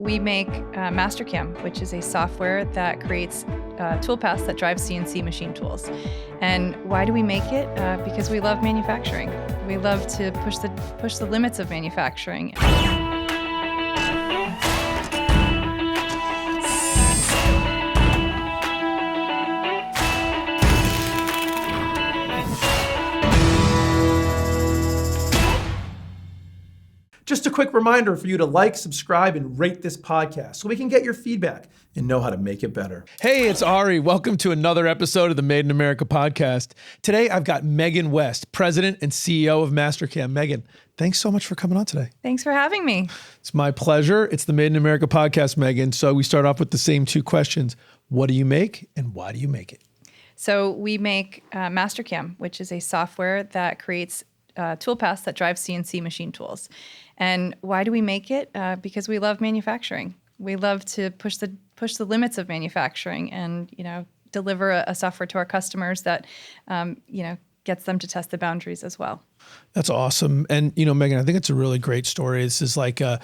We make Mastercam, which is a software that creates toolpaths that drive CNC machine tools. And why do we make it? Because we love manufacturing. We love to push the limits of manufacturing. Just a quick reminder for you to like, subscribe, and rate this podcast so we can get your feedback and know how to make it better. Hey, it's Ari. Welcome to another episode of the Made in America podcast. Today, I've got Meghan West, President and CEO of Mastercam. Meghan, thanks so much for coming on today. Thanks for having me. It's my pleasure. It's the Made in America podcast, Meghan. So we start off with the same two questions. What do you make and why do you make it? So we make Mastercam, which is a software that creates toolpaths that drive CNC machine tools. And why do we make it? Because we love manufacturing. We love to push the limits of manufacturing and, deliver a software to our customers that, gets them to test the boundaries as well. That's awesome. And, Meghan, I think it's a really great story. This is like a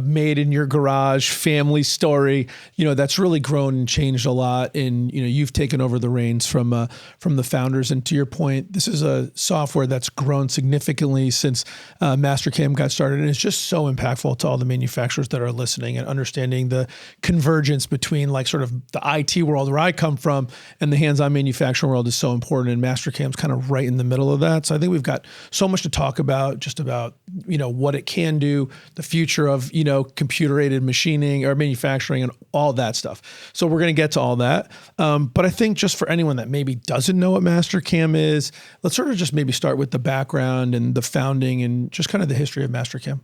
made in your garage family story, that's really grown and changed a lot. And, you've taken over the reins from the founders. And to your point, this is a software that's grown significantly since Mastercam got started. And it's just so impactful to all the manufacturers that are listening and understanding the convergence between like sort of the IT world where I come from and the hands-on manufacturing world is so important. And Mastercam's kind of right in the middle of that. So I think we've got so much to talk about, just about, what it can do, the future of, computer-aided machining or manufacturing and all that stuff. So we're going to get to all that. But I think just for anyone that maybe doesn't know what Mastercam is, let's sort of just maybe start with the background and the founding and just kind of the history of Mastercam.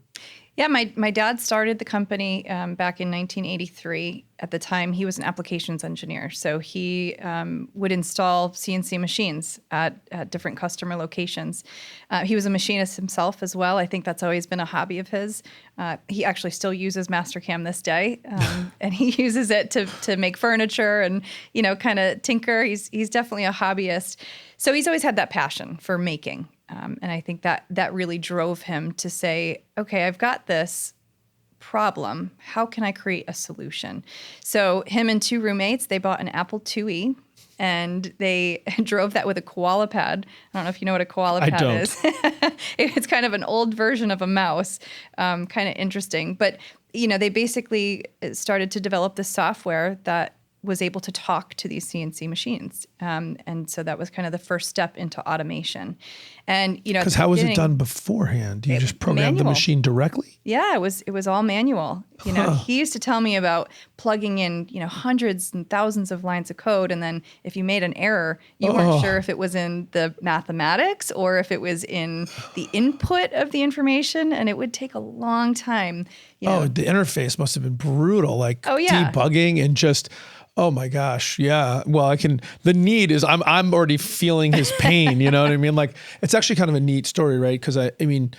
Yeah, my dad started the company back in 1983. At the time, he was an applications engineer. So he would install CNC machines at different customer locations. He was a machinist himself as well. I think that's always been a hobby of his. He actually still uses Mastercam this day. And he uses it to make furniture and, kind of tinker. He's definitely a hobbyist. So he's always had that passion for making. And I think that really drove him to say, okay, I've got this problem. How can I create a solution? So him and two roommates, they bought an Apple IIe and they drove that with a koala pad. I don't know if you know what a koala pad is. It's kind of an old version of a mouse, kind of interesting. But, they basically started to develop this software that was able to talk to these CNC machines. And so that was kind of the first step into automation. And, because how was it done beforehand? Do you just program the machine directly? Yeah, it was all manual. He used to tell me about plugging in, hundreds and thousands of lines of code. And then if you made an error, you weren't sure if it was in the mathematics or if it was in the input of the information. And it would take a long time. The interface must have been brutal, debugging and just... Oh my gosh. Yeah. Well, the need is, I'm already feeling his pain, you know what I mean? Like, it's actually kind of a neat story, right? Because I think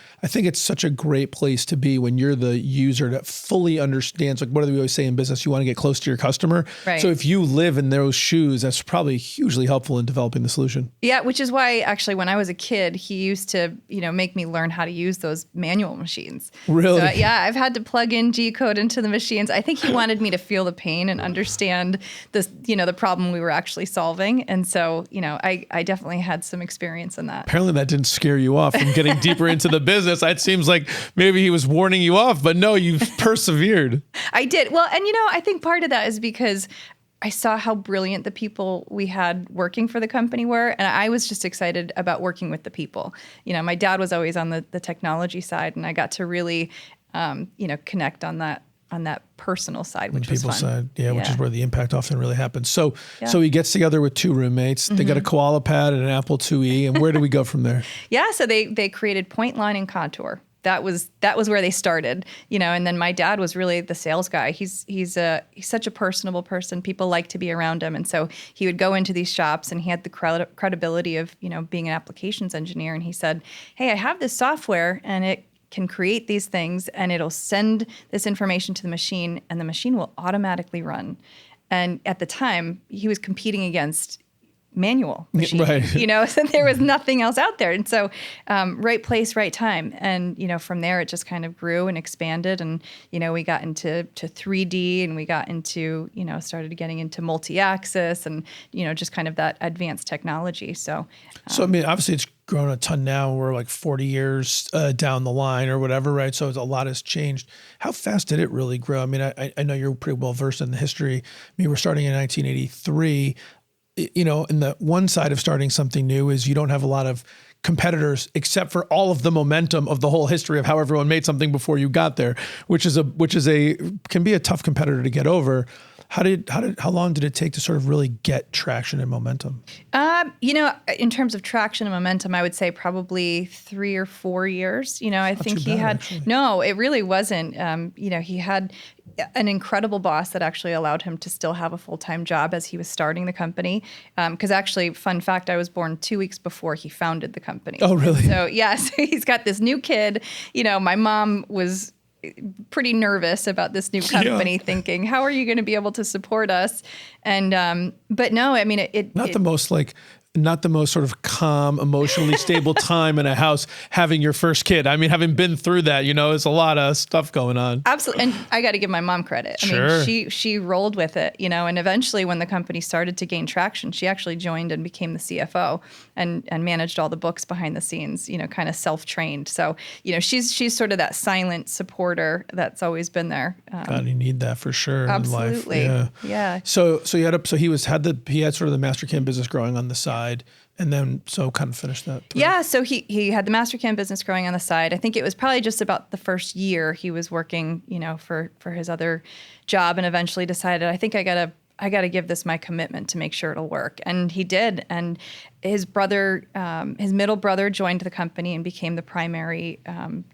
it's such a great place to be when you're the user that fully understands, like, what do we always say in business? You want to get close to your customer. Right. So if you live in those shoes, that's probably hugely helpful in developing the solution. Yeah. Which is why actually when I was a kid, he used to, make me learn how to use those manual machines. Really? So, yeah. I've had to plug in G code into the machines. I think he wanted me to feel the pain and understand the problem we were actually solving. And so, I definitely had some experience in that. Apparently that didn't scare you off from getting deeper into the business. It seems like maybe he was warning you off, but no, you persevered. I did. Well, and I think part of that is because I saw how brilliant the people we had working for the company were. And I was just excited about working with the people. My dad was always on the technology side, and I got to really, connect on that personal side, which was fun. Side, which is where the impact often really happens. So he gets together with two roommates. They got a koala pad and an Apple IIe. And where do we go from there? Yeah, so they created point, line, and contour. That was where they started, and then my dad was really the sales guy. He's such a personable person. People like to be around him. And so he would go into these shops and he had the credibility of, being an applications engineer. And he said, hey, I have this software and it can create these things and it'll send this information to the machine and the machine will automatically run. And at the time, he was competing against manual machine, Right. So there was nothing else out there. And so right place, right time. And, from there it just kind of grew and expanded. And, we got into 3D and we got into, started getting into multi-axis and, just kind of that advanced technology. So I mean, obviously it's grown a ton now. We're like 40 years down the line or whatever, right? So a lot has changed. How fast did it really grow? I mean, I know you're pretty well versed in the history. I mean, we're starting in 1983. And the one side of starting something new is you don't have a lot of competitors except for all of the momentum of the whole history of how everyone made something before you got there, which can be a tough competitor to get over. How long did it take to sort of really get traction and momentum? In terms of traction and momentum, I would say probably 3 or 4 years. I think he had, no, it really wasn't. He had an incredible boss that actually allowed him to still have a full-time job as he was starting the company. Because actually, fun fact, I was born 2 weeks before he founded the company. Oh, really? So he's got this new kid. My mom was pretty nervous about this new company, thinking, how are you going to be able to support us? And but no, I mean, not the most sort of calm, emotionally stable time in a house having your first kid. I mean, having been through that, it's a lot of stuff going on. Absolutely. And I got to give my mom credit. Sure. I mean, she rolled with it, and eventually when the company started to gain traction, she actually joined and became the CFO and managed all the books behind the scenes, kind of self-trained. So, she's sort of that silent supporter that's always been there. God, you need that for sure. Absolutely. In life. Yeah. So he had sort of the Mastercam business growing on the side. And then, so kind of finished that through. Yeah, so he had the Mastercam business growing on the side. I think it was probably just about the first year he was working, for his other job, and eventually decided, I think I gotta give this my commitment to make sure it'll work. And he did. And his middle brother joined the company and became the primary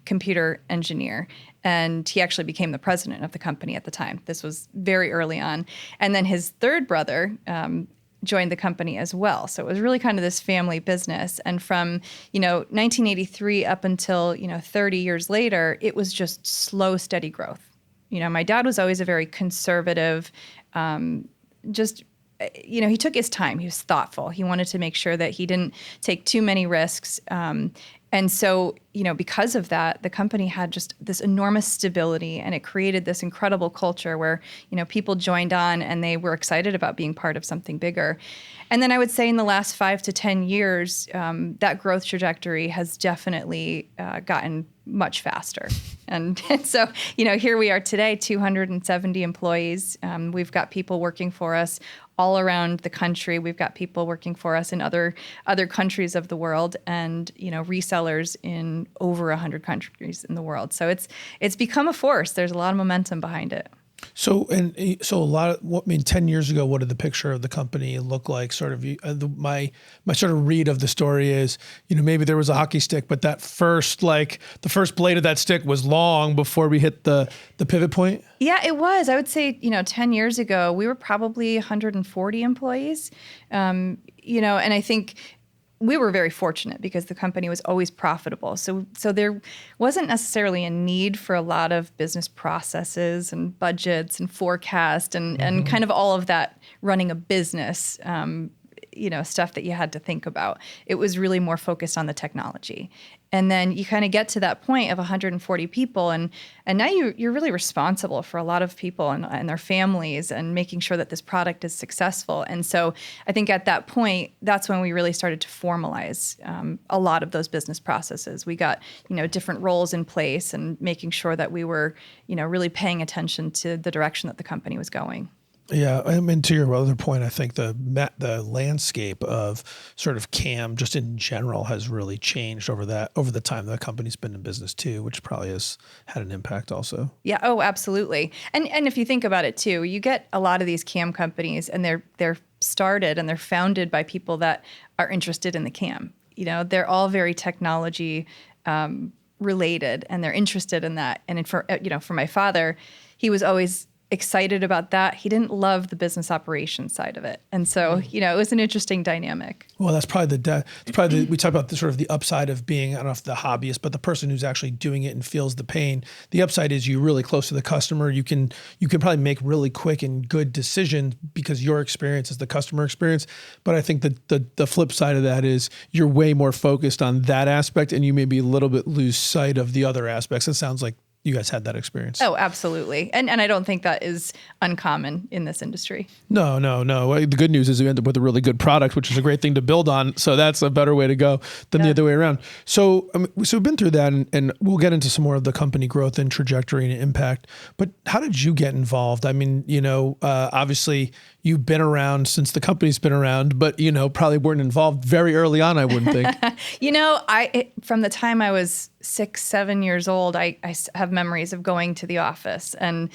computer engineer. And he actually became the president of the company at the time. This was very early on. And then his third brother joined the company as well. So it was really kind of this family business. And from, 1983 up until, 30 years later, it was just slow, steady growth. My dad was always a very conservative, he took his time. He was thoughtful. He wanted to make sure that he didn't take too many risks. And so, because of that, the company had just this enormous stability, and it created this incredible culture where, people joined on and they were excited about being part of something bigger. And then I would say in the last 5 to 10 years, that growth trajectory has definitely gotten much faster. And so, here we are today, 270 employees. We've got people working for us all around the country. We've got people working for us in other countries of the world, and resellers in over 100 countries in the world. So it's become a force. There's a lot of momentum behind it. So a lot of 10 years ago, what did the picture of the company look like? Sort of my sort of read of the story is, maybe there was a hockey stick, but that the first blade of that stick was long before we hit the pivot point. Yeah, it was. I would say, 10 years ago, we were probably 140 employees, and I think we were very fortunate because the company was always profitable. So there wasn't necessarily a need for a lot of business processes and budgets and forecast and kind of all of that running a business, stuff that you had to think about. It was really more focused on the technology. And then you kind of get to that point of 140 people, and now you're really responsible for a lot of people and their families, and making sure that this product is successful. And so I think at that point, that's when we really started to formalize a lot of those business processes. We got different roles in place, and making sure that we were really paying attention to the direction that the company was going. Yeah, I mean, to your other point, I think the landscape of sort of CAM just in general has really changed over the time the company's been in business too, which probably has had an impact also. Yeah. Oh, absolutely. And if you think about it too, you get a lot of these CAM companies, and they're started and they're founded by people that are interested in the CAM. They're all very technology related, and they're interested in that. And for my father, he was always excited about that. He didn't love the business operations side of it. And so, it was an interesting dynamic. Well, that's probably we talk about the sort of the upside of being, I don't know if the hobbyist, but the person who's actually doing it and feels the pain. The upside is you're really close to the customer. You can probably make really quick and good decisions because your experience is the customer experience. But I think that the flip side of that is you're way more focused on that aspect, and you maybe a little bit lose sight of the other aspects. It sounds like you guys had that experience. Oh, absolutely. And I don't think that is uncommon in this industry. No. The good news is you end up with a really good product, which is a great thing to build on. So that's a better way to go than the other way around. So we've been through that, and we'll get into some more of the company growth and trajectory and impact. But how did you get involved? I mean, obviously you've been around since the company's been around, but, probably weren't involved very early on, I wouldn't think. From the time I was 6, 7 years old, I have memories of going to the office and,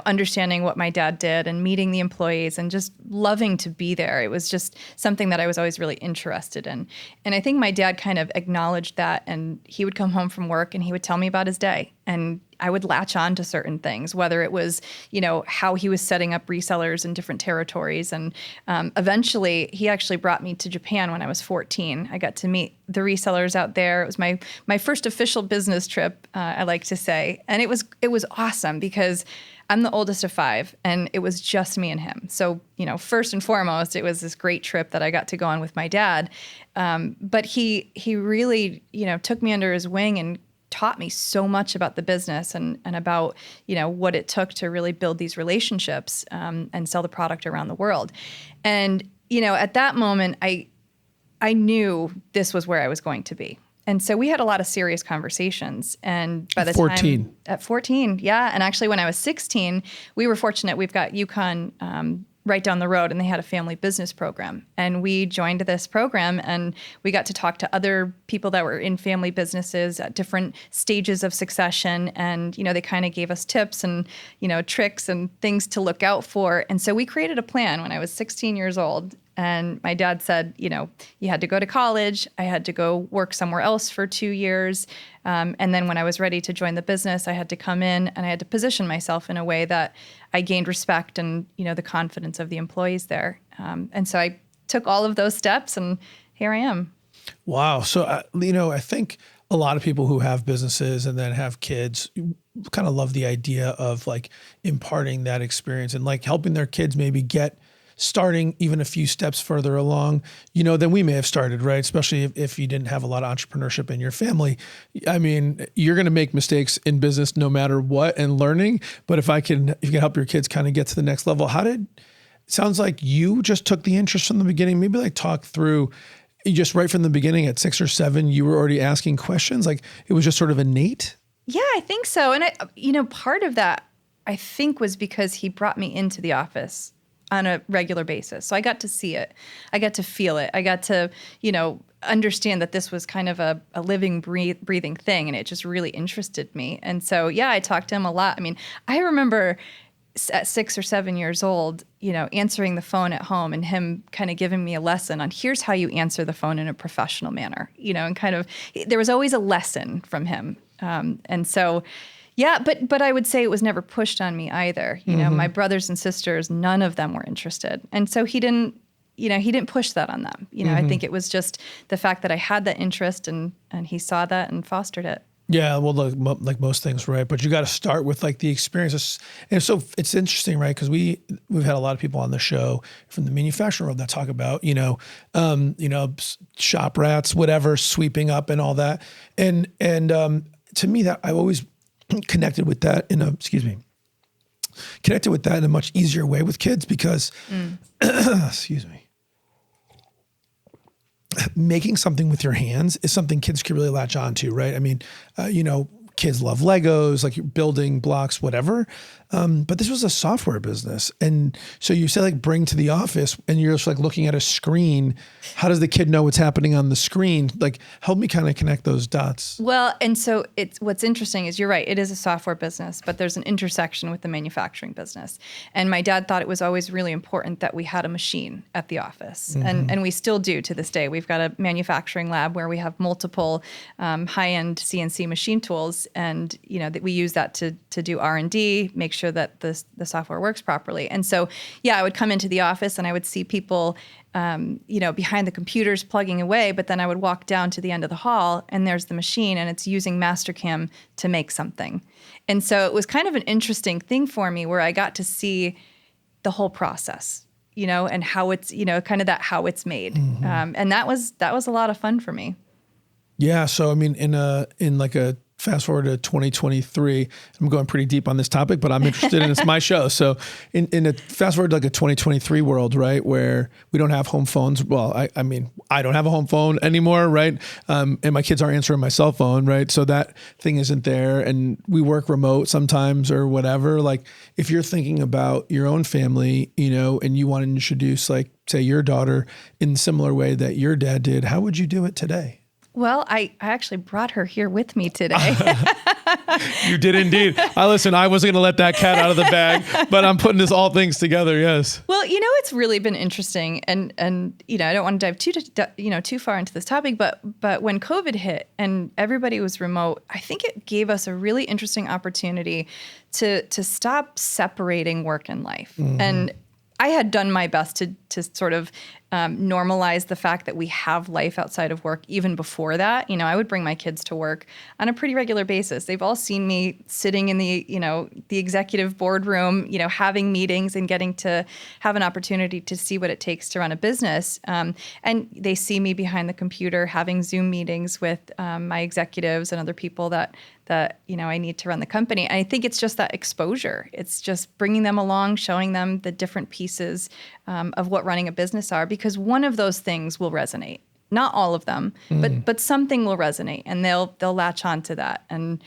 understanding what my dad did and meeting the employees and just loving to be there. It was just something that I was always really interested in. And I think my dad kind of acknowledged that, and he would come home from work and he would tell me about his day. And I would latch on to certain things, whether it was, how he was setting up resellers in different territories. And eventually, he actually brought me to Japan when I was 14. I got to meet the resellers out there. It was my first official business trip, I like to say. And it was awesome because I'm the oldest of 5, and it was just me and him. So, first and foremost, it was this great trip that I got to go on with my dad. But he really, took me under his wing and taught me so much about the business and about, what it took to really build these relationships and sell the product around the world. And, at that moment, I knew this was where I was going to be. And so we had a lot of serious conversations. And by the 14. time at 14, yeah. And actually when I was 16, we were fortunate. We've got UConn right down the road, and they had a family business program. And we joined this program, and we got to talk to other people that were in family businesses at different stages of succession. And, they kind of gave us tips and, tricks and things to look out for. And so we created a plan when I was 16 years old. And my dad said, you had to go to college. I had to go work somewhere else for 2 years. And then when I was ready to join the business, I had to come in and I had to position myself in a way that I gained respect and, the confidence of the employees there. And so I took all of those steps, and here I am. Wow. So, I think a lot of people who have businesses and then have kids kind of love the idea of like imparting that experience and like helping their kids maybe get starting even a few steps further along, than we may have started, right? Especially if you didn't have a lot of entrepreneurship in your family. I mean, you're going to make mistakes in business no matter what and learning. But if you can help your kids kind of get to the next level, sounds like you just took the interest from the beginning. Maybe like talk through just right from the beginning at 6 or 7, you were already asking questions. Like it was just sort of innate. Yeah, I think so. And part of that I think was because he brought me into the office on a regular basis. So I got to see it. I got to feel it. I got to, understand that this was kind of a living, breathing thing. And it just really interested me. And so, yeah, I talked to him a lot. I mean, I remember at 6 or 7 years old, answering the phone at home and him kind of giving me a lesson on here's how you answer the phone in a professional manner, and kind of, there was always a lesson from him. And so, yeah, but I would say it was never pushed on me either. My brothers and sisters, none of them were interested. And so he didn't push that on them. I think it was just the fact that I had that interest and he saw that and fostered it. Yeah, well, like most things, right? But you got to start with like the experiences. And so it's interesting, right? Because we've had a lot of people on the show from the manufacturing world that talk about, shop rats, whatever, sweeping up and all that. And to me, that I've always connected with that in a much easier way with kids because, excuse me, making something with your hands is something kids can really latch on to, right? I mean, kids love Legos, like building blocks, whatever. But this was a software business. And so you say like bring to the office and you're just like looking at a screen. How does the kid know what's happening on the screen? Like help me kind of connect those dots. Well, and so what's interesting is you're right. It is a software business, but there's an intersection with the manufacturing business. And my dad thought it was always really important that we had a machine at the office. Mm-hmm. And we still do to this day. We've got a manufacturing lab where we have multiple high-end CNC machine tools. business, and that we use that to do R&D, make sure that the software works properly. And so, I would come into the office and I would see people, behind the computers plugging away, but then I would walk down to the end of the hall and there's the machine and it's using Mastercam to make something. And so it was kind of an interesting thing for me where I got to see the whole process, and how it's, kind of how it's made. Mm-hmm. And that was a lot of fun for me. Yeah. So, I mean, in like a fast forward to 2023, I'm going pretty deep on this topic, but I'm interested and it's my show. So in a fast forward to like a 2023 world, right, where we don't have home phones. Well, I mean, I don't have a home phone anymore, right? And my kids aren't answering my cell phone, right? So that thing isn't there, and we work remote sometimes or whatever. Like if you're thinking about your own family, and you want to introduce, like, say, your daughter in the similar way that your dad did, how would you do it today? Well, I actually brought her here with me today. You did indeed. I wasn't going to let that cat out of the bag, but I'm putting all things together. Yes. Well, it's really been interesting, and I don't want to dive too far into this topic, but when COVID hit and everybody was remote, I think it gave us a really interesting opportunity to stop separating work and life. Mm-hmm. And I had done my best to sort of normalize the fact that we have life outside of work even before that. I would bring my kids to work on a pretty regular basis. They've all seen me sitting in the executive boardroom, having meetings and getting to have an opportunity to see what it takes to run a business. And they see me behind the computer having Zoom meetings with my executives and other people that I need to run the company. And I think it's just that exposure. It's just bringing them along, showing them the different pieces of what running a business are, because one of those things will resonate. Not all of them, but something will resonate, and they'll latch on to that, and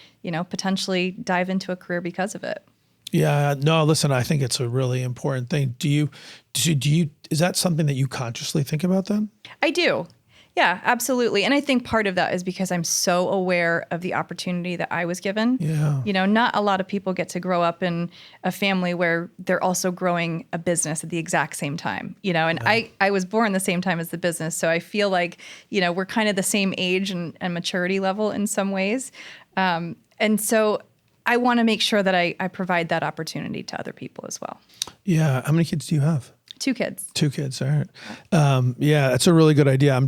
potentially dive into a career because of it. Yeah, no, listen, I think it's a really important thing. Is that something that you consciously think about then? I do. Yeah, absolutely. And I think part of that is because I'm so aware of the opportunity that I was given. Yeah. Not a lot of people get to grow up in a family where they're also growing a business at the exact same time, and yeah. I was born the same time as the business. So I feel like, we're kind of the same age and maturity level in some ways. And so I want to make sure that I provide that opportunity to other people as well. Yeah. How many kids do you have? 2 kids. 2 kids. All right. Yeah, that's a really good idea. We're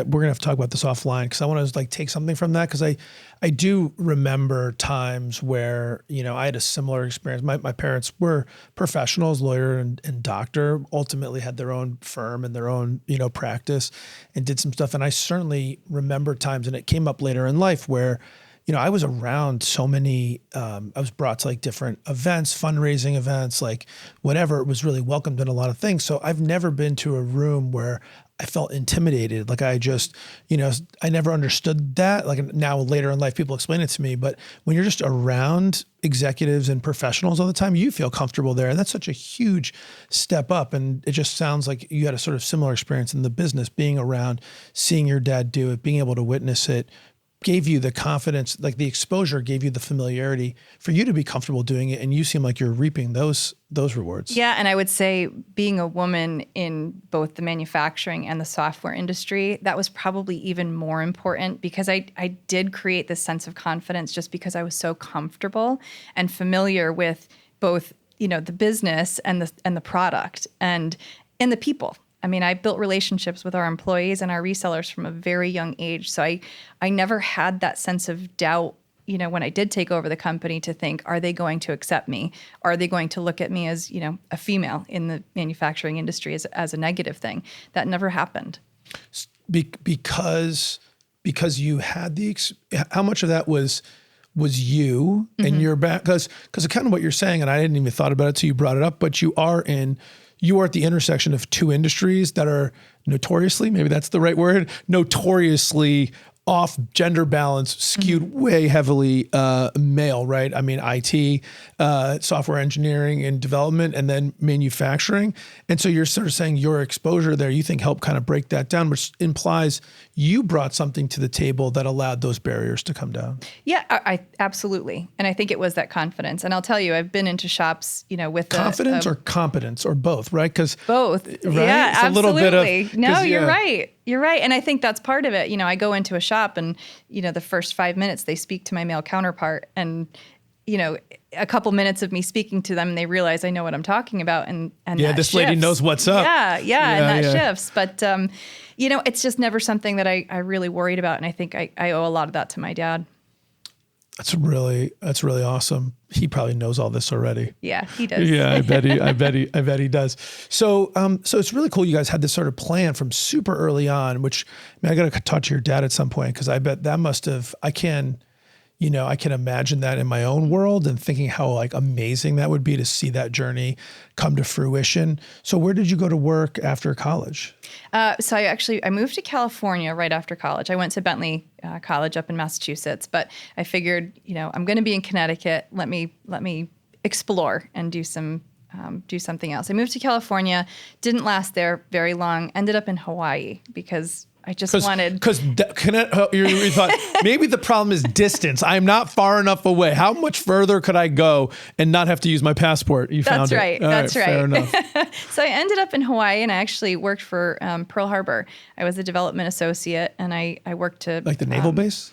going to have to talk about this offline, because I want to take something from that. Because I do remember times where, I had a similar experience. My parents were professionals, lawyer and doctor, ultimately had their own firm and their own, practice, and did some stuff. And I certainly remember times, and it came up later in life, where I was around so many, I was brought to like different events, fundraising events, like whatever. It was really welcomed in a lot of things. So I've never been to a room where I felt intimidated. Like I just, I never understood that. Like now later in life, people explain it to me. But when you're just around executives and professionals all the time, you feel comfortable there. And that's such a huge step up. And it just sounds like you had a sort of similar experience in the business, being around, seeing your dad do it, being able to witness it, gave you the confidence, like the exposure gave you the familiarity for you to be comfortable doing it. And you seem like you're reaping those rewards. Yeah. And I would say being a woman in both the manufacturing and the software industry, that was probably even more important, because I did create this sense of confidence just because I was so comfortable and familiar with both, the business and the product and the people. I mean, I built relationships with our employees and our resellers from a very young age. So I never had that sense of doubt, when I did take over the company, to think, are they going to accept me? Are they going to look at me as, a female in the manufacturing industry as a negative thing? That never happened. Because you had how much of that was you and your back? Because kind of what you're saying, and I hadn't even thought about it till you brought it up, but you are at the intersection of 2 industries that are notoriously, maybe that's the right word, notoriously off gender balance, skewed way heavily male, right? I mean, IT, software engineering and development, and then manufacturing. And so you're sort of saying your exposure there, you think, helped kind of break that down, which implies you brought something to the table that allowed those barriers to come down. Yeah, I absolutely. And I think it was that confidence. And I'll tell you, I've been into shops, with confidence or competence or both, right? Because both. right? Yeah, it's absolutely. A little bit of, no, you're right. You're right. And I think that's part of it. I go into a shop and, the first 5 minutes they speak to my male counterpart, and, a couple minutes of me speaking to them, and they realize I know what I'm talking about. And yeah, that this lady shifts. knows what's up. Yeah. And that shifts. But, it's just never something that I really worried about. And I think I owe a lot of that to my dad. That's really awesome. He probably knows all this already. Yeah, he does. Yeah, I bet he does. So, so it's really cool. You guys had this sort of plan from super early on, which, I got to talk to your dad at some point, because I bet that must have, I can imagine that in my own world, and thinking how like amazing that would be to see that journey come to fruition. So where did you go to work after college? So I moved to California right after college. I went to Bentley College up in Massachusetts, but I figured, I'm going to be in Connecticut. Let me explore and do something else. I moved to California, didn't last there very long, ended up in Hawaii because I just wanted... Because you thought, maybe the problem is distance. I'm not far enough away. How much further could I go and not have to use my passport? That's right. That's right. Fair enough. So I ended up in Hawaii, and I actually worked for Pearl Harbor. I was a development associate, and I worked to... Like the naval base?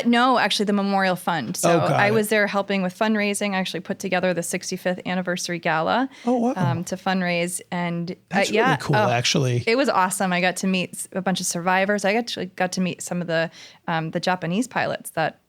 No, actually the Memorial Fund. So I was there helping with fundraising. I actually put together the 65th anniversary gala to fundraise. And that's really cool, actually. It was awesome. I got to meet a bunch of survivors. I actually got to meet some of the Japanese pilots that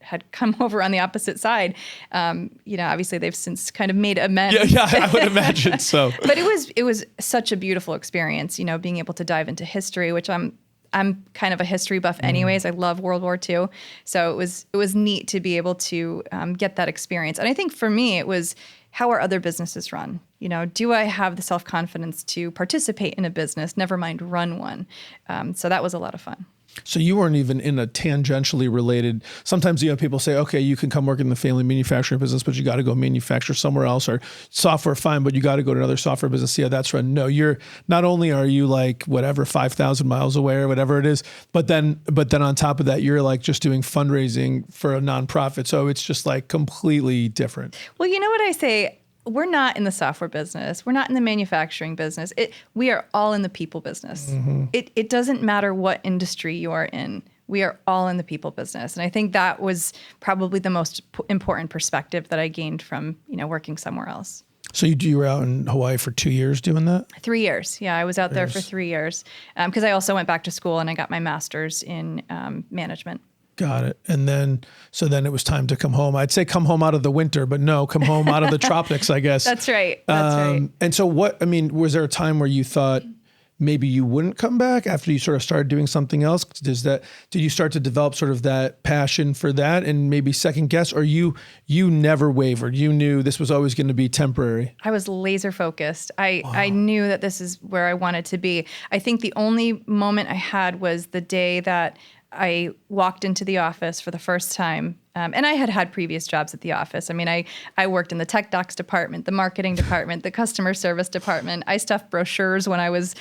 had come over on the opposite side. Obviously they've since kind of made amends. Yeah, I would imagine so. But it was such a beautiful experience. Being able to dive into history, which I'm kind of a history buff anyways. I love World War II. So it was neat to be able to get that experience. And I think for me, it was, how are other businesses run? Do I have the self-confidence to participate in a business, never mind run one? So that was a lot of fun. So you weren't even in a tangentially related, sometimes people say, okay, you can come work in the family manufacturing business, but you got to go manufacture somewhere else, or software, fine, but you got to go to another software business, see how that's run. No, not only are you like 5,000 miles away or whatever it is, but then on top of that, you're like just doing fundraising for a nonprofit. So it's just like completely different. Well, you know what I say? We're not in the software business. We're not in the manufacturing business. We are all in the people business. Mm-hmm. It doesn't matter what industry you are in. We are all in the people business. And I think that was probably the most important perspective that I gained from, working somewhere else. So you were out in Hawaii for 2 years doing that? 3 years. Yeah, I was out there for 3 years because I also went back to school and I got my master's in management. Got it. And then it was time to come home. I'd say come home out of the winter, but no, come home out of the tropics, I guess. That's right. That's right. And so was there a time where you thought maybe you wouldn't come back after you sort of started doing something else? Did you start to develop sort of that passion for that and maybe second guess, or you never wavered? You knew this was always going to be temporary. I was laser focused. I knew that this is where I wanted to be. I think the only moment I had was the day that I walked into the office for the first time. And I had previous jobs at the office. I mean, I worked in the tech docs department, the marketing department, the customer service department. I stuffed brochures when I was,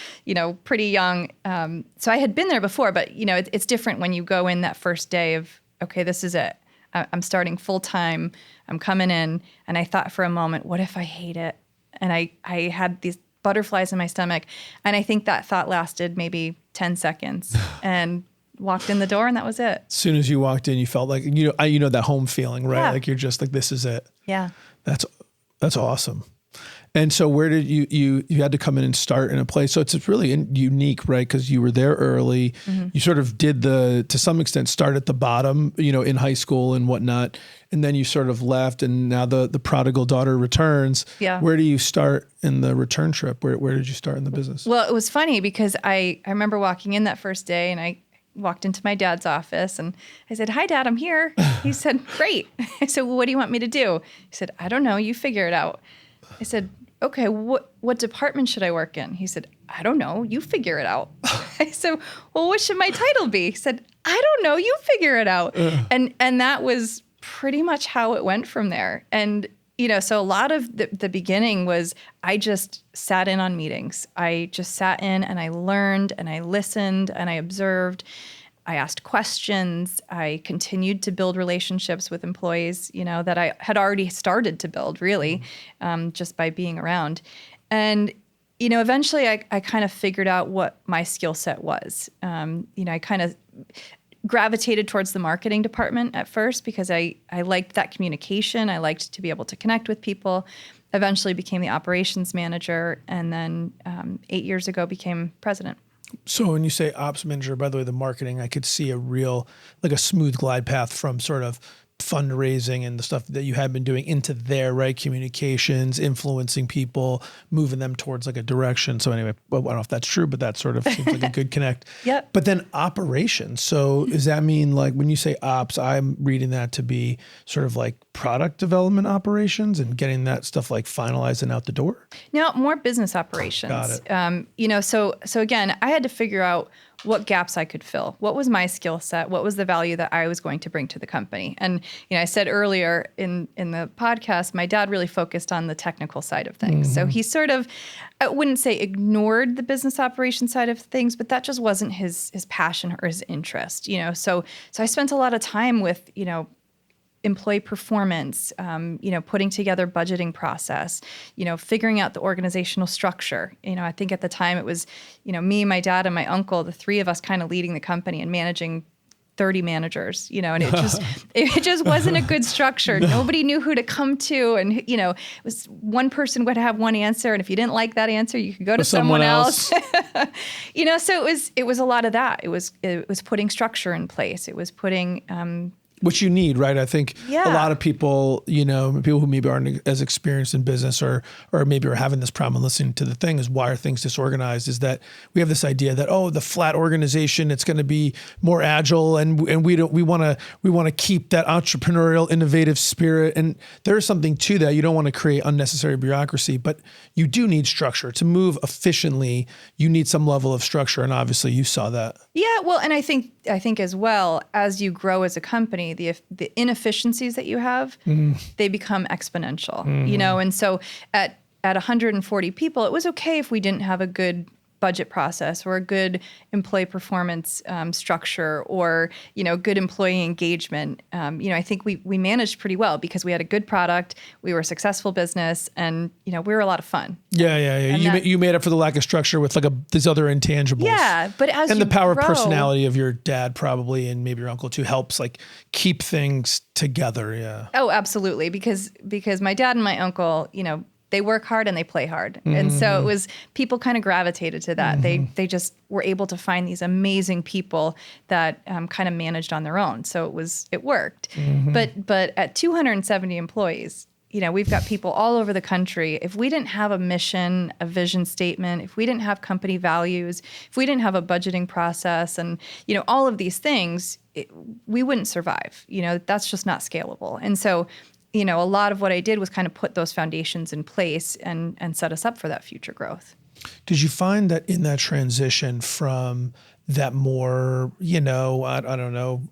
pretty young. So I had been there before, but, it's different when you go in that first day of, okay, this is it. I'm starting full time. I'm coming in. And I thought for a moment, what if I hate it? And I had these butterflies in my stomach. And I think that thought lasted maybe 10 seconds. And walked in the door, and that was it. As soon as you walked in, you felt like, that home feeling, right? Yeah. Like you're just like, this is it. Yeah. That's awesome. And so where did you had to come in and start in a place? So it's really unique, right? Because you were there early. Mm-hmm. You sort of did to some extent, start at the bottom, in high school and whatnot. And then you sort of left, and now the prodigal daughter returns. Yeah. Where do you start in the return trip? Where did you start in the business? Well, it was funny because I remember walking in that first day, and I walked into my dad's office and I said, "Hi, Dad, I'm here." He said, "Great." I said, "Well, what do you want me to do?" He said, "I don't know. You figure it out." I said, "Okay, what department should I work in?" He said, "I don't know. You figure it out." I said, "Well, what should my title be?" He said, "I don't know. You figure it out." And that was pretty much how it went from there. And so a lot of the beginning was I just sat in on meetings. I just sat in and I learned and I listened and I observed. I asked questions. I continued to build relationships with employees, that I had already started to build really, just by being around. And, Eventually I kind of figured out what my skill set was. I kind of gravitated towards the marketing department at first because I liked that communication. I liked to be able to connect with people. Eventually became the operations manager, and then 8 years ago became president. So when you say ops manager, by the way, the marketing, I could see a smooth glide path from sort of fundraising and the stuff that you had been doing into there, right? Communications, influencing people, moving them towards like a direction. So anyway, I don't know if that's true, but that sort of seems like a good connect. Yep. But then operations. So does that mean, like, when you say ops, I'm reading that to be sort of like product development operations and getting that stuff like finalized and out the door? Now, more business operations. Got it. So again, I had to figure out what gaps I could fill. What was my skill set? What was the value that I was going to bring to the company? And I said earlier in the podcast, my dad really focused on the technical side of things. So he sort of, I wouldn't say ignored the business operation side of things, but that just wasn't his passion or his interest. So I spent a lot of time with employee performance, putting together budgeting process, figuring out the organizational structure. I think at the time it was, me, my dad, and my uncle, the three of us kind of leading the company and managing 30 managers, and it just wasn't a good structure. No. Nobody knew who to come to. And, it was one person would have one answer. And if you didn't like that answer, you could go to someone else. So it was a lot of that. It was putting structure in place. It was putting, which you need, right? I think Yeah. a lot of people, people who maybe aren't as experienced in business or maybe are having this problem listening to the thing is why are things disorganized, is that we have this idea that, the flat organization, it's going to be more agile and we want to keep that entrepreneurial, innovative spirit. And there's something to that. You don't want to create unnecessary bureaucracy, but you do need structure. To move efficiently, you need some level of structure. And obviously you saw that. Yeah, well, and I think as well, as you grow as a company, the inefficiencies that you have, they become exponential, and so at 140 people, it was okay if we didn't have a good budget process or a good employee performance structure or, good employee engagement. I think we managed pretty well because we had a good product, we were a successful business, and, we were a lot of fun. Yeah. You made up for the lack of structure with these other intangibles. Yeah, but as and you the power grow, of personality of your dad probably, and maybe your uncle too, helps keep things together. Yeah. Oh, absolutely. Because my dad and my uncle, they work hard and they play hard. And so it was, people kind of gravitated to that. They just were able to find these amazing people that kind of managed on their own. So it worked. But at 270 employees, we've got people all over the country. If we didn't have a mission, a vision statement, if we didn't have company values, if we didn't have a budgeting process and, all of these things, we wouldn't survive. That's just not scalable. And so, a lot of what I did was kind of put those foundations in place and set us up for that future growth. Did you find that in that transition from that more, I don't know,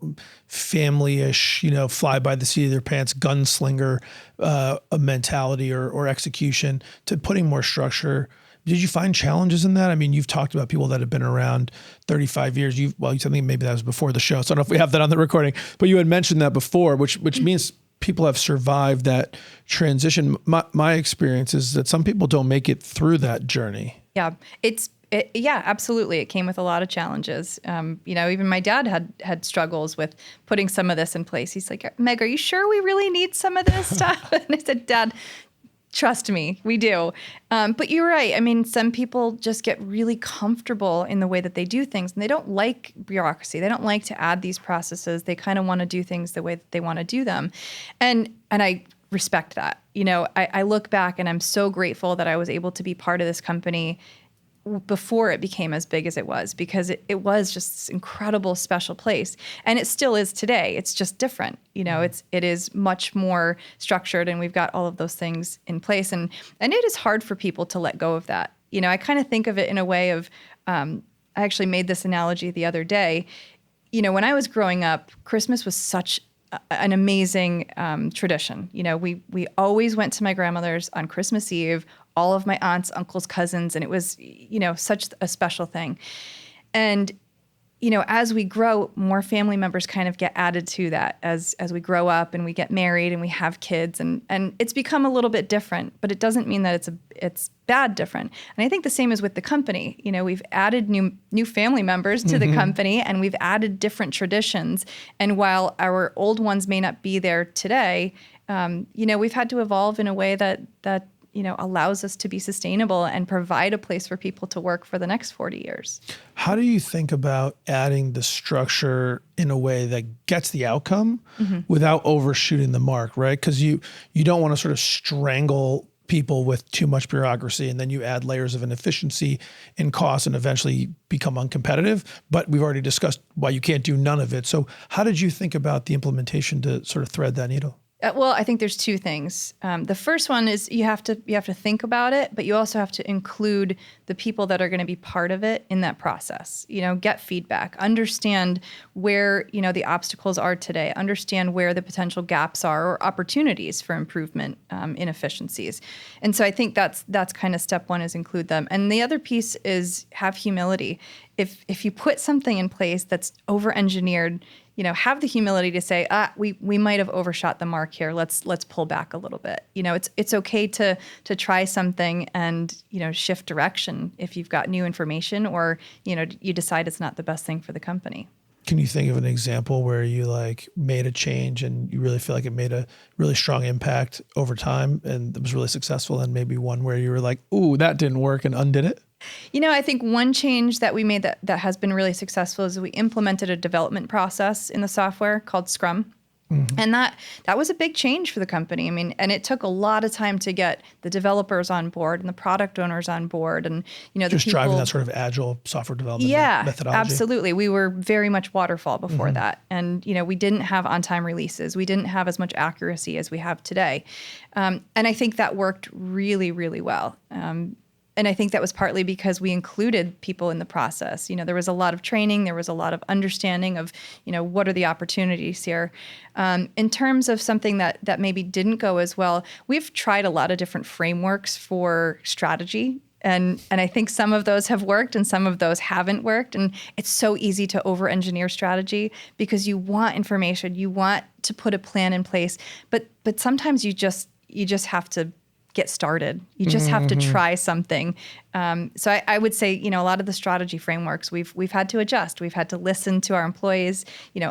family-ish, fly by the seat of their pants, gunslinger a mentality or execution to putting more structure, did you find challenges in that? I mean, you've talked about people that have been around 35 years. You think maybe that was before the show. So I don't know if we have that on the recording, but you had mentioned that before, which means people have survived that transition. My experience is that some people don't make it through that journey. Yeah, yeah, absolutely. It came with a lot of challenges. Even my dad had struggles with putting some of this in place. He's like, Meg, are you sure we really need some of this stuff? And I said, Dad, trust me, we do. But you're right. I mean, some people just get really comfortable in the way that they do things, and they don't like bureaucracy. They don't like to add these processes. They kind of want to do things the way that they want to do them. And I respect that. I look back and I'm so grateful that I was able to be part of this company before it became as big as it was, because it was just this incredible, special place. And it still is today. It's just different. It is much more structured, and we've got all of those things in place. And it is hard for people to let go of that. I kind of think of it in a way of, I actually made this analogy the other day. When I was growing up, Christmas was such an amazing tradition. We always went to my grandmother's on Christmas Eve, all of my aunts, uncles, cousins, and it was, such a special thing. And as we grow, more family members kind of get added to that as we grow up and we get married and we have kids, and it's become a little bit different, but it doesn't mean that it's bad different. And I think the same is with the company. We've added new family members to the company, and we've added different traditions. And while our old ones may not be there today, we've had to evolve in a way that allows us to be sustainable and provide a place for people to work for the next 40 years. How do you think about adding the structure in a way that gets the outcome without overshooting the mark, right? Because you don't want to sort of strangle people with too much bureaucracy, and then you add layers of inefficiency and cost and eventually become uncompetitive. But we've already discussed why you can't do none of it. So how did you think about the implementation to sort of thread that needle? Well, I think there's two things. The first one is you have to think about it, but you also have to include the people that are going to be part of it in that process. Get feedback, understand where the obstacles are today, understand where the potential gaps are or opportunities for improvement, inefficiencies. And so I think that's kind of step one, is include them. And the other piece is have humility. If you put something in place that's over-engineered, have the humility to say, we might have overshot the mark here. Let's pull back a little bit. It's okay to try something and, shift direction if you've got new information or, you decide it's not the best thing for the company. Can you think of an example where you made a change and you really feel like it made a really strong impact over time and it was really successful, and maybe one where you were like, ooh, that didn't work, and undid it? I think one change that we made that has been really successful is we implemented a development process in the software called Scrum. And that was a big change for the company. And it took a lot of time to get the developers on board and the product owners on board, and the just people driving that sort of agile software development methodology. Absolutely. We were very much waterfall before that, and we didn't have on-time releases. We didn't have as much accuracy as we have today, and I think that worked really, really well. And I think that was partly because we included people in the process. There was a lot of training, there was a lot of understanding of, what are the opportunities here. In terms of something that maybe didn't go as well, we've tried a lot of different frameworks for strategy. And I think some of those have worked and some of those haven't worked. And it's so easy to over-engineer strategy because you want information, you want to put a plan in place, but sometimes you just have to get started. You just have to try something. So I would say, a lot of the strategy frameworks we've had to adjust. We've had to listen to our employees,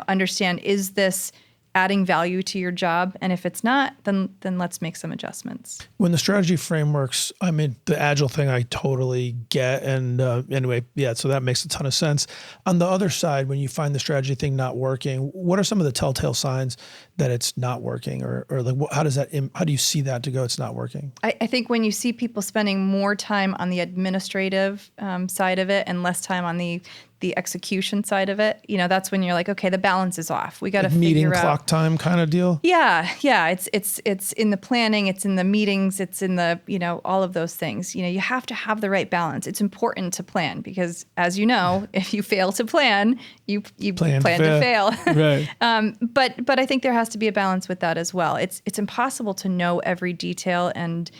understand, is this adding value to your job? And if it's not, then let's make some adjustments. When the strategy frameworks, the agile thing I totally get. And anyway, yeah, so that makes a ton of sense. On the other side, when you find the strategy thing not working, what are some of the telltale signs that it's not working? Or how do you see that to go, it's not working? I think when you see people spending more time on the administrative side of it and less time on the execution side of it, that's when you're like, okay, the balance is off. We got to figure out meeting clock time kind of deal. Yeah. It's in the planning, it's in the meetings, it's in the all of those things. You have to have the right balance. It's important to plan because, as you know, if you fail to plan, you plan to fail. Right. But I think there has to be a balance with that as well. It's impossible to know every detail and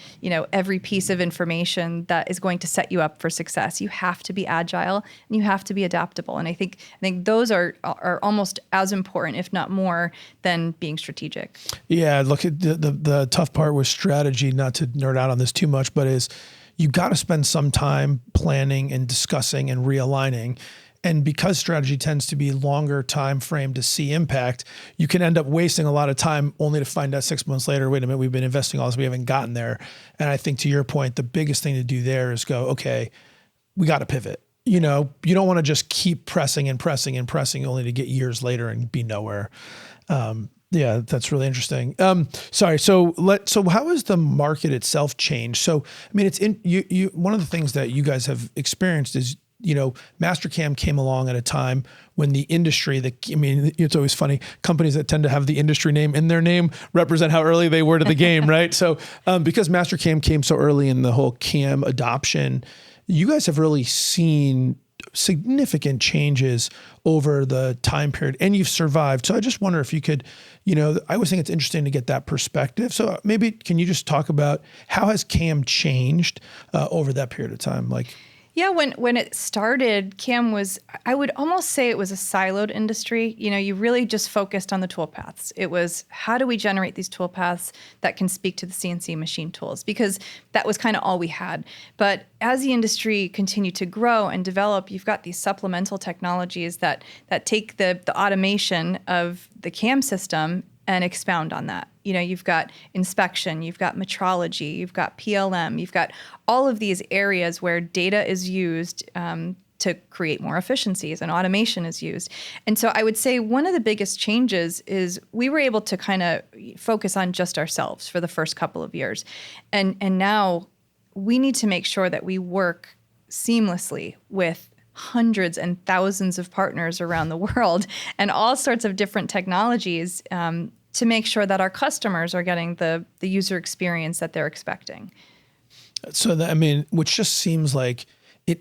every piece of information that is going to set you up for success. You have to be agile and you have to be adaptable. And I think those are almost as important, if not more, than being strategic. Yeah, look, the tough part with strategy, not to nerd out on this too much, but is you got to spend some time planning and discussing and realigning. And because strategy tends to be longer time frame to see impact, you can end up wasting a lot of time only to find out 6 months later, wait a minute, we've been investing all this, we haven't gotten there. And I think to your point, the biggest thing to do there is go, okay, we got to pivot. You don't want to just keep pressing and pressing and pressing only to get years later and be nowhere. Yeah, that's really interesting. Sorry. So how has the market itself changed? So, it's one of the things that you guys have experienced is, Mastercam came along at a time when the industry, it's always funny, companies that tend to have the industry name in their name represent how early they were to the game, right? So because Mastercam came so early in the whole CAM adoption, you guys have really seen significant changes over the time period and you've survived. So I just wonder if you could, I always think it's interesting to get that perspective. So maybe can you just talk about how has CAM changed over that period of time? Yeah, when it started, CAM was, I would almost say it was a siloed industry. You really just focused on the toolpaths. It was, how do we generate these toolpaths that can speak to the CNC machine tools? Because that was kind of all we had. But as the industry continued to grow and develop, you've got these supplemental technologies that take the automation of the CAM system and expound on that. You've got inspection, you've got metrology, you've got PLM, you've got all of these areas where data is used to create more efficiencies and automation is used. And so I would say one of the biggest changes is we were able to kind of focus on just ourselves for the first couple of years. And now we need to make sure that we work seamlessly with hundreds and thousands of partners around the world and all sorts of different technologies to make sure that our customers are getting the user experience that they're expecting. So which just seems like it,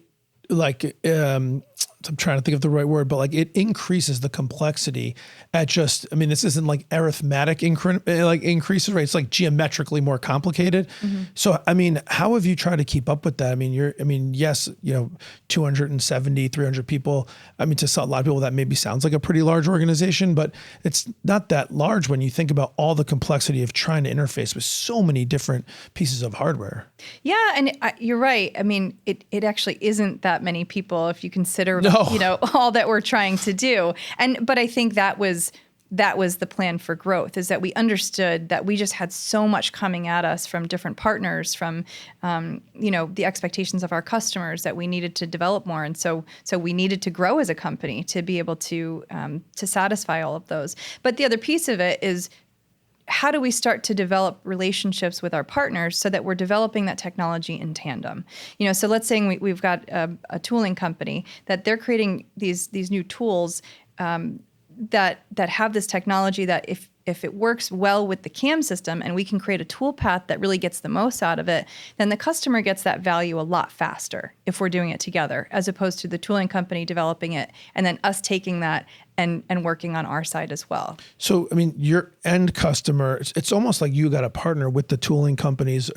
I'm trying to think of the right word, but like it increases the complexity at just, this isn't like arithmetic increases, right? It's like geometrically more complicated. Mm-hmm. So, how have you tried to keep up with that? Yes, 270, 300 people. To a lot of people that maybe sounds like a pretty large organization, but it's not that large when you think about all the complexity of trying to interface with so many different pieces of hardware. Yeah, and you're right. It actually isn't that many people if you consider all that we're trying to do. But I think that was the plan for growth, is that we understood that we just had so much coming at us from different partners, from the expectations of our customers, that we needed to develop more. And so we needed to grow as a company to be able to satisfy all of those. But the other piece of it is, how do we start to develop relationships with our partners so that we're developing that technology in tandem? So let's say we've got a tooling company that they're creating these new tools that have this technology that if it works well with the CAM system and we can create a tool path that really gets the most out of it, then the customer gets that value a lot faster if we're doing it together, as opposed to the tooling company developing it and then us taking that and working on our side as well. So, your end customer, it's almost like you got to partner with the tooling companies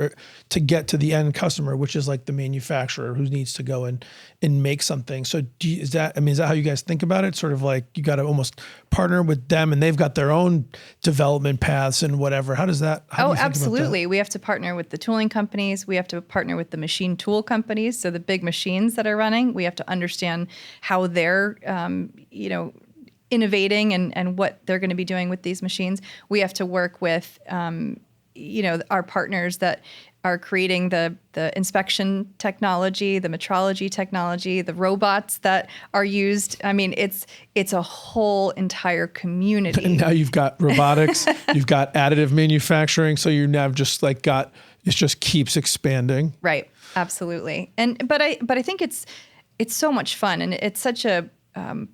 to get to the end customer, which is like the manufacturer who needs to go and make something. So is that how you guys think about it? Sort of like you got to almost partner with them and they've got their own development paths and whatever. How does that? How do you think absolutely. about that? We have to partner with the tooling companies. We have to partner with the machine tool companies. So the big machines that are running, we have to understand how they're, innovating and what they're going to be doing with these machines. We have to work with, our partners that are creating the inspection technology, the metrology technology, the robots that are used. It's a whole entire community. And now you've got robotics, you've got additive manufacturing. So you now just it just keeps expanding. Right. Absolutely. But I think it's so much fun, and it's such a,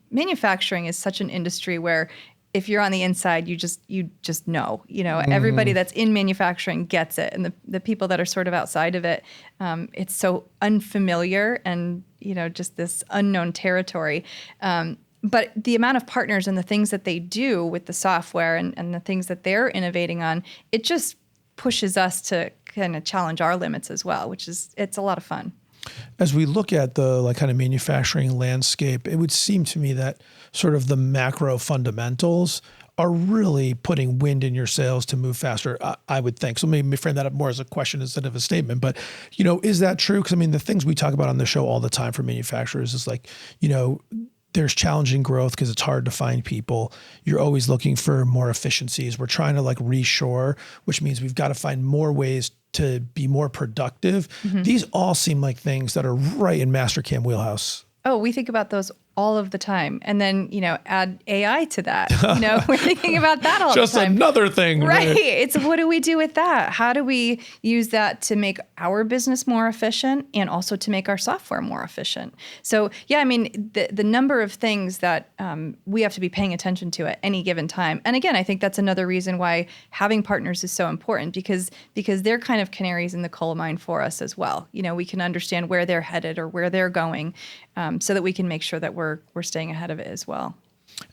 manufacturing is such an industry where if you're on the inside, you just know, everybody that's in manufacturing gets it. And the people that are sort of outside of it, it's so unfamiliar and, just this unknown territory. But the amount of partners and the things that they do with the software and the things that they're innovating on, it just pushes us to kind of challenge our limits as well, it's a lot of fun. As we look at the kind of manufacturing landscape, it would seem to me that sort of the macro fundamentals are really putting wind in your sails to move faster, I would think. So maybe frame that up more as a question instead of a statement. But, is that true? Because the things we talk about on the show all the time for manufacturers is there's challenging growth because it's hard to find people. You're always looking for more efficiencies. We're trying to reshore, which means we've got to find more ways to be more productive. Mm-hmm. These all seem like things that are right in Mastercam wheelhouse. Oh, we think about those all of the time. And then, add AI to that. We're thinking about that all the time. Just another thing. Right. It's what do we do with that? How do we use that to make our business more efficient and also to make our software more efficient? So, yeah, the number of things that we have to be paying attention to at any given time. And again, I think that's another reason why having partners is so important because they're kind of canaries in the coal mine for us as well. We can understand where they're headed or where they're going so that we can make sure that we're staying ahead of it as well.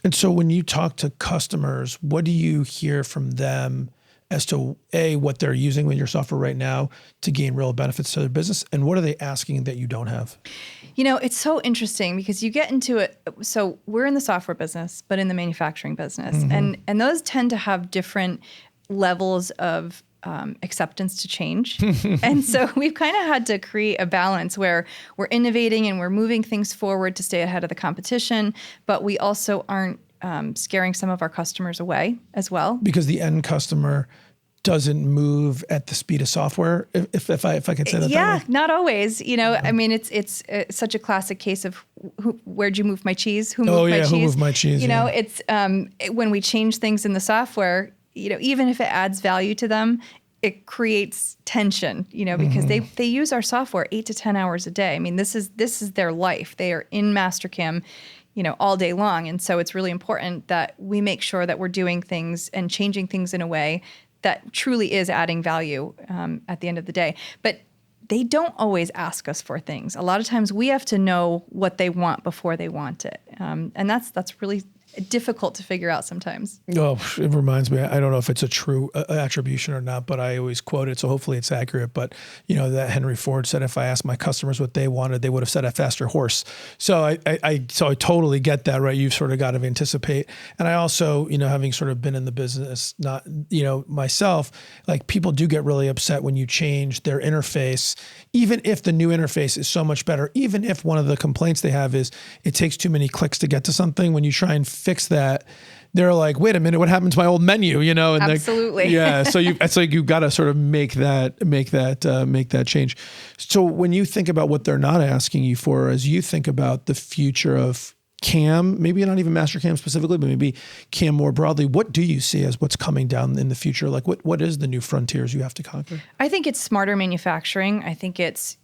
And so when you talk to customers, what do you hear from them as to what they're using with your software right now to gain real benefits to their business, and what are they asking that you don't have? It's so interesting because you get into it. So we're in the software business, but in the manufacturing business, and those tend to have different levels of acceptance to change. And so we've kind of had to create a balance where we're innovating and we're moving things forward to stay ahead of the competition, but we also aren't scaring some of our customers away as well. Because the end customer doesn't move at the speed of software, if I could say that. Yeah, that way. not always. I mean, it's such a classic case of where'd you move my cheese? Who moved my cheese? Who moved my cheese? It's when we change things in the software, even if it adds value to them, it creates tension, because they use our software 8 to 10 hours a day. I mean, this is their life. They are in Mastercam, all day long. And so it's really important that we make sure that we're doing things and changing things in a way that truly is adding value at the end of the day. But they don't always ask us for things. A lot of times we have to know what they want before they want it. And that's really difficult to figure out sometimes. Oh, it reminds me, I don't know if it's a true attribution or not, but I always quote it, so hopefully it's accurate. But, that Henry Ford said, if I asked my customers what they wanted, they would have said a faster horse. So I totally get that, right? You've sort of got to anticipate. And I also, having sort of been in the business, not, myself, like people do get really upset when you change their interface, even if the new interface is so much better, even if one of the complaints they have is it takes too many clicks to get to something. When you try and fix that, they're like, wait a minute, what happened to my old menu? And absolutely. So it's like you've got to sort of make that change. So when you think about what they're not asking you for, as you think about the future of CAM, maybe not even Mastercam specifically, but maybe CAM more broadly, what do you see as what's coming down in the future? Like what is the new frontiers you have to conquer? I think it's smarter manufacturing. I think it's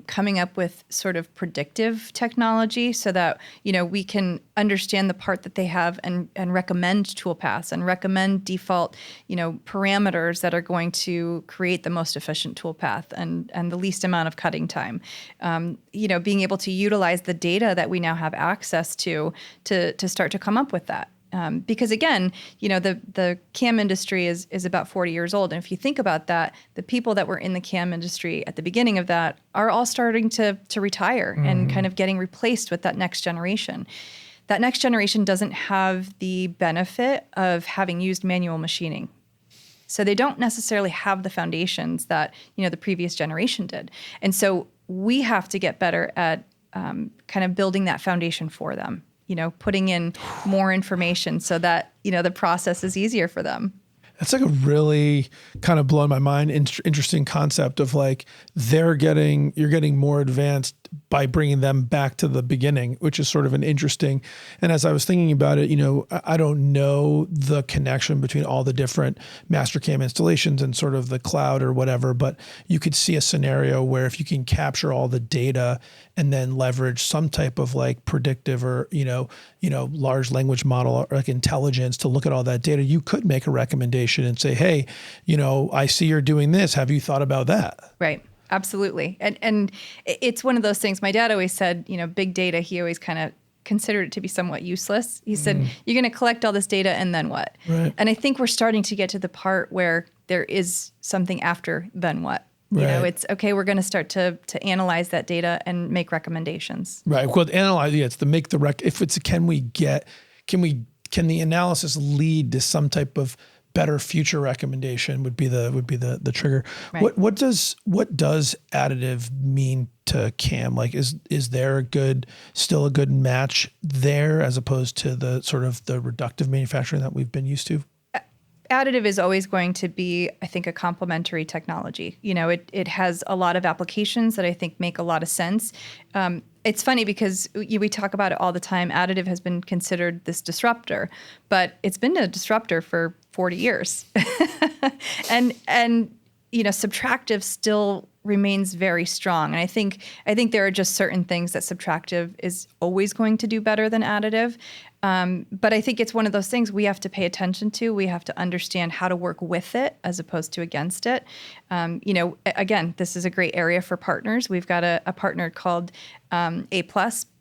coming up with sort of predictive technology so that, we can understand the part that they have and recommend tool paths and recommend default, parameters that are going to create the most efficient tool path and the least amount of cutting time. Being able to utilize the data that we now have access to start to come up with that. Because again, the CAM industry is about 40 years old. And if you think about that, the people that were in the CAM industry at the beginning of that are all starting to retire and kind of getting replaced with that next generation. That next generation doesn't have the benefit of having used manual machining. So they don't necessarily have the foundations that, the previous generation did. And so we have to get better at kind of building that foundation for them, putting in more information so that, the process is easier for them. That's like a really kind of blowing my mind, interesting concept of like you're getting more advanced by bringing them back to the beginning, which is sort of an interesting. And as I was thinking about it, I don't know the connection between all the different Mastercam installations and sort of the cloud or whatever, but you could see a scenario where if you can capture all the data and then leverage some type of like predictive or, large language model or like intelligence to look at all that data, you could make a recommendation and say, hey, I see you're doing this. Have you thought about that? Right. Absolutely. And it's one of those things. My dad always said, big data, he always kind of considered it to be somewhat useless. He said, you're going to collect all this data and then what? Right. And I think we're starting to get to the part where there is something after then what? Right. It's okay, we're going to start to analyze that data and make recommendations. Right. Well, analyze, it's to make the if it's can the analysis lead to some type of better future recommendation would be the trigger. Right. What does additive mean to CAM? Like is there still a good match there as opposed to the sort of the reductive manufacturing that we've been used to? Additive is always going to be, I think, a complementary technology. It has a lot of applications that I think make a lot of sense. It's funny because we talk about it all the time. Additive has been considered this disruptor, but it's been a disruptor for 40 years. and subtractive still remains very strong. And I think there are just certain things that subtractive is always going to do better than additive. But I think it's one of those things we have to pay attention to. We have to understand how to work with it as opposed to against it. Again, this is a great area for partners. We've got a partner called A+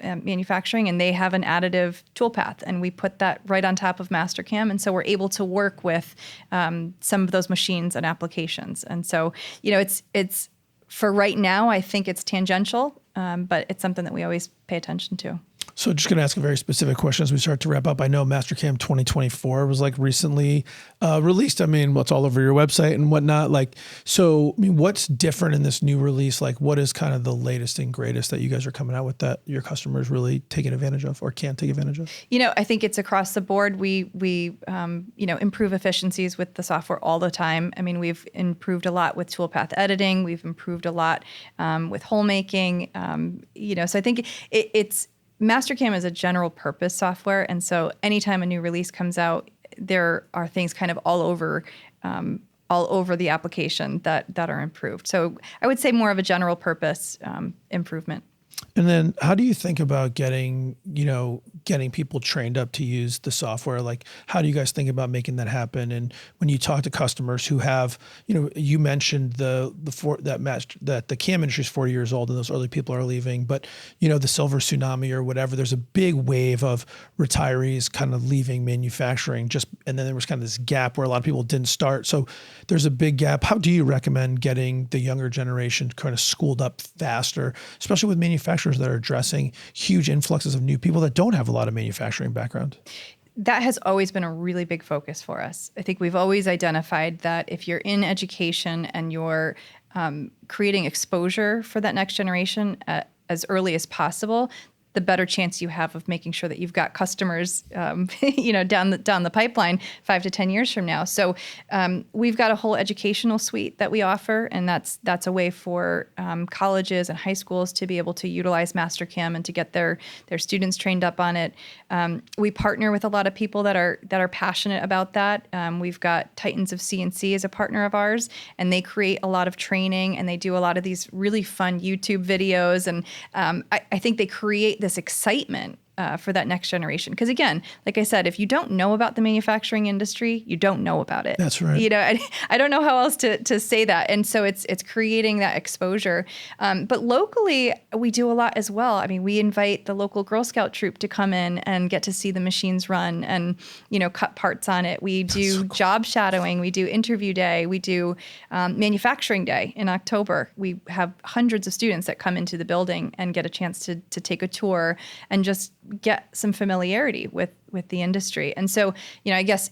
Manufacturing, and they have an additive toolpath, and we put that right on top of Mastercam. And so we're able to work with some of those machines and applications. And so, it's for right now, I think it's tangential, but it's something that we always pay attention to. So just going to ask a very specific question as we start to wrap up. I know Mastercam 2024 was like recently released. I mean, what's all over your website and whatnot. What's different in this new release? Like, what is kind of the latest and greatest that you guys are coming out with that your customers really taking advantage of or can take advantage of? I think it's across the board. We improve efficiencies with the software all the time. I mean, we've improved a lot with toolpath editing. We've improved a lot with hole making. So I think it's Mastercam is a general purpose software, and so anytime a new release comes out, there are things kind of all over the application that are improved. So I would say more of a general purpose improvement. And then how do you think about getting people trained up to use the software? Like, how do you guys think about making that happen? And when you talk to customers who have, you mentioned that the cam industry is 40 years old and those early people are leaving, but the silver tsunami or whatever, there's a big wave of retirees kind of leaving manufacturing and then there was kind of this gap where a lot of people didn't start. So there's a big gap. How do you recommend getting the younger generation kind of schooled up faster, especially with manufacturers that are addressing huge influxes of new people that don't have a lot of manufacturing background? That has always been a really big focus for us. I think we've always identified that if you're in education and you're creating exposure for that next generation as early as possible, the better chance you have of making sure that you've got customers, down the pipeline 5 to 10 years from now. So we've got a whole educational suite that we offer, and that's a way for colleges and high schools to be able to utilize Mastercam and to get their students trained up on it. We partner with a lot of people that are passionate about that. We've got Titans of CNC as a partner of ours, and they create a lot of training, and they do a lot of these really fun YouTube videos, and I think they create this excitement for that next generation. Because again, like I said, if you don't know about the manufacturing industry, you don't know about it. That's right. I don't know how else to say that. And so it's creating that exposure. But locally, we do a lot as well. I mean, we invite the local Girl Scout troop to come in and get to see the machines run and, cut parts on it. We do so cool. Job shadowing. We do interview day. We do manufacturing day in October. We have hundreds of students that come into the building and get a chance to take a tour and just get some familiarity with the industry. And so, I guess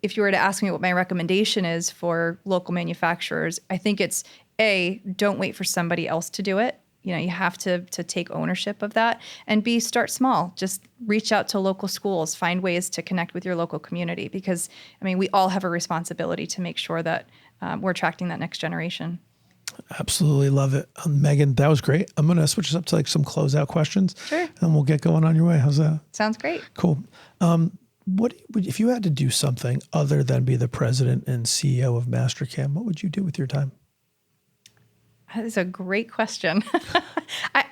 if you were to ask me what my recommendation is for local manufacturers, I think it's A, don't wait for somebody else to do it. You have to take ownership of that. And B, start small. Just reach out to local schools, find ways to connect with your local community, because we all have a responsibility to make sure that we're attracting that next generation. Absolutely love it. Meghan, that was great. I'm going to switch this up to some closeout questions. Sure. And we'll get going on your way. How's that? Sounds great. Cool. If you had to do something other than be the president and CEO of Mastercam, what would you do with your time? That is a great question.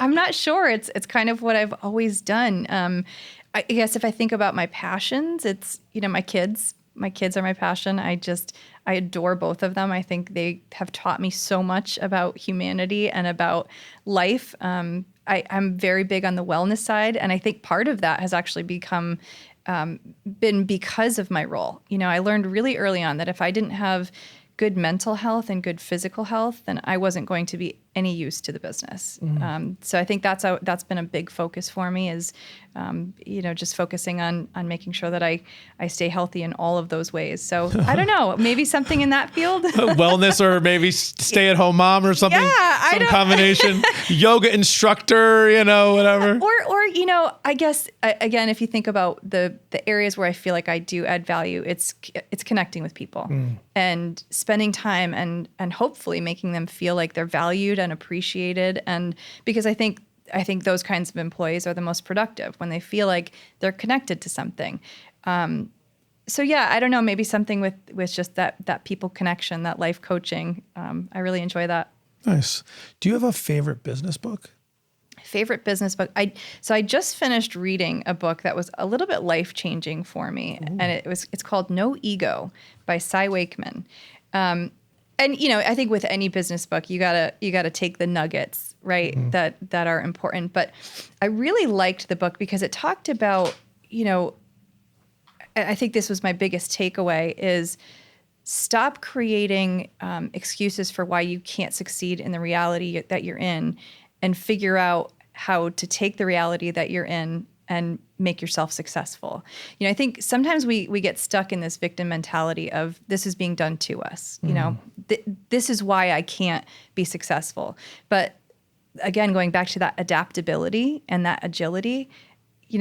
I'm not sure. It's kind of what I've always done. I guess if I think about my passions, it's, my kids. My kids are my passion. I adore both of them. I think they have taught me so much about humanity and about life. I'm very big on the wellness side, and I think part of that has actually been because of my role. I learned really early on that if I didn't have good mental health and good physical health, then I wasn't going to be any use to the business. So I think that's been a big focus for me is, just focusing on making sure that I stay healthy in all of those ways. So I don't know, maybe something in that field. Wellness, or maybe stay-at-home mom or something. Yeah, some combination. Yoga instructor, whatever. Or I guess again, if you think about the areas where I feel like I do add value, it's connecting with people and spending time and hopefully making them feel like they're valued and appreciated. And because I think those kinds of employees are the most productive when they feel like they're connected to something. So yeah, I don't know, maybe something with just that people connection, that life coaching. I really enjoy that. Nice. Do you have a favorite business book? Favorite business book. I just finished reading a book that was a little bit life-changing for me. Ooh. And it's called No Ego by Cy Wakeman. And I think with any business book, you gotta take the nuggets, right? Mm-hmm. that are important. But I really liked the book because it talked about, I think this was my biggest takeaway is stop creating excuses for why you can't succeed in the reality that you're in, and figure out how to take the reality that you're in and make yourself successful. I think sometimes we get stuck in this victim mentality of this is being done to us. This is why I can't be successful. But again, going back to that adaptability and that agility,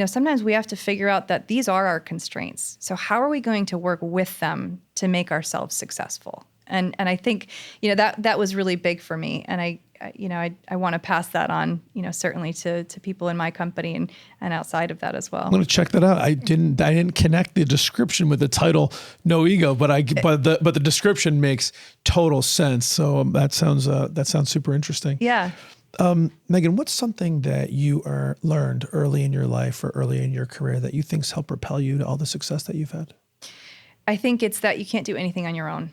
sometimes we have to figure out that these are our constraints. So how are we going to work with them to make ourselves successful? And I think, that was really big for me. And I want to pass that on, certainly to people in my company and outside of that as well. I'm going to check that out. I didn't connect the description with the title No Ego, but the description makes total sense. So that sounds super interesting. Yeah. Meghan, what's something that you learned early in your life or early in your career that you think's helped propel you to all the success that you've had? I think it's that you can't do anything on your own.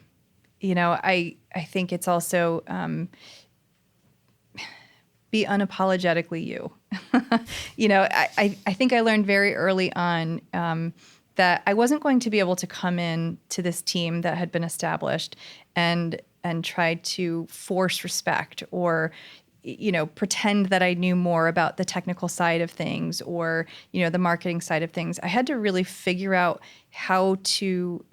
I think it's also be unapologetically you. I think I learned very early on that I wasn't going to be able to come in to this team that had been established and try to force respect or pretend that I knew more about the technical side of things or, the marketing side of things. I had to really figure out how to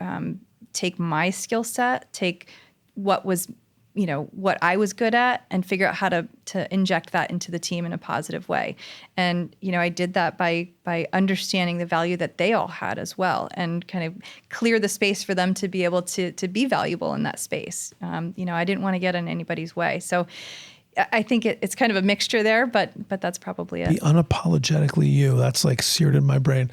take my skill set, take what was, what I was good at and figure out how to inject that into the team in a positive way. And, I did that by understanding the value that they all had as well and kind of clear the space for them to be able to be valuable in that space. I didn't want to get in anybody's way. So I think it's kind of a mixture there, but that's probably it. Be unapologetically you. That's like seared in my brain.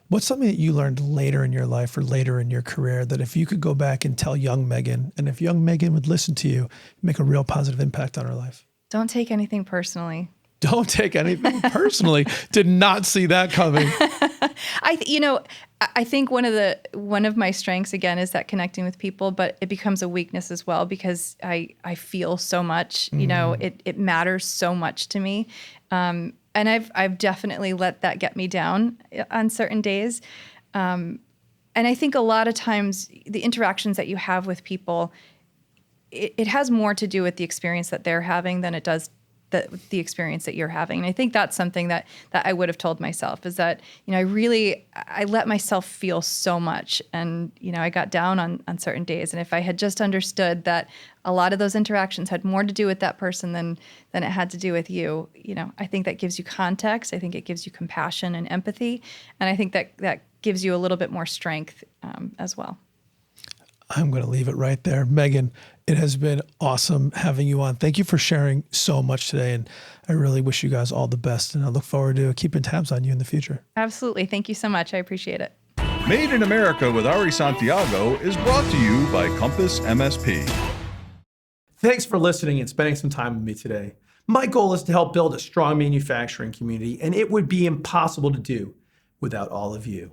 What's something that you learned later in your life or later in your career that if you could go back and tell young Meghan, and if young Meghan would listen to you, make a real positive impact on her life? Don't take anything personally. Don't take anything personally. Did not see that coming. I think one of my strengths again is that connecting with people, but it becomes a weakness as well because I feel so much. It matters so much to me, and I've definitely let that get me down on certain days. And I think a lot of times the interactions that you have with people, it has more to do with the experience that they're having than it does the experience that you're having. And I think that's something that I would have told myself is that, I let myself feel so much and, I got down on certain days. And if I had just understood that a lot of those interactions had more to do with that person than it had to do with you, I think that gives you context. I think it gives you compassion and empathy. And I think that gives you a little bit more strength as well. I'm going to leave it right there. Meghan, it has been awesome having you on. Thank you for sharing so much today. And I really wish you guys all the best. And I look forward to keeping tabs on you in the future. Absolutely. Thank you so much. I appreciate it. Made in America with Ari Santiago is brought to you by Compass MSP. Thanks for listening and spending some time with me today. My goal is to help build a strong manufacturing community, and it would be impossible to do without all of you.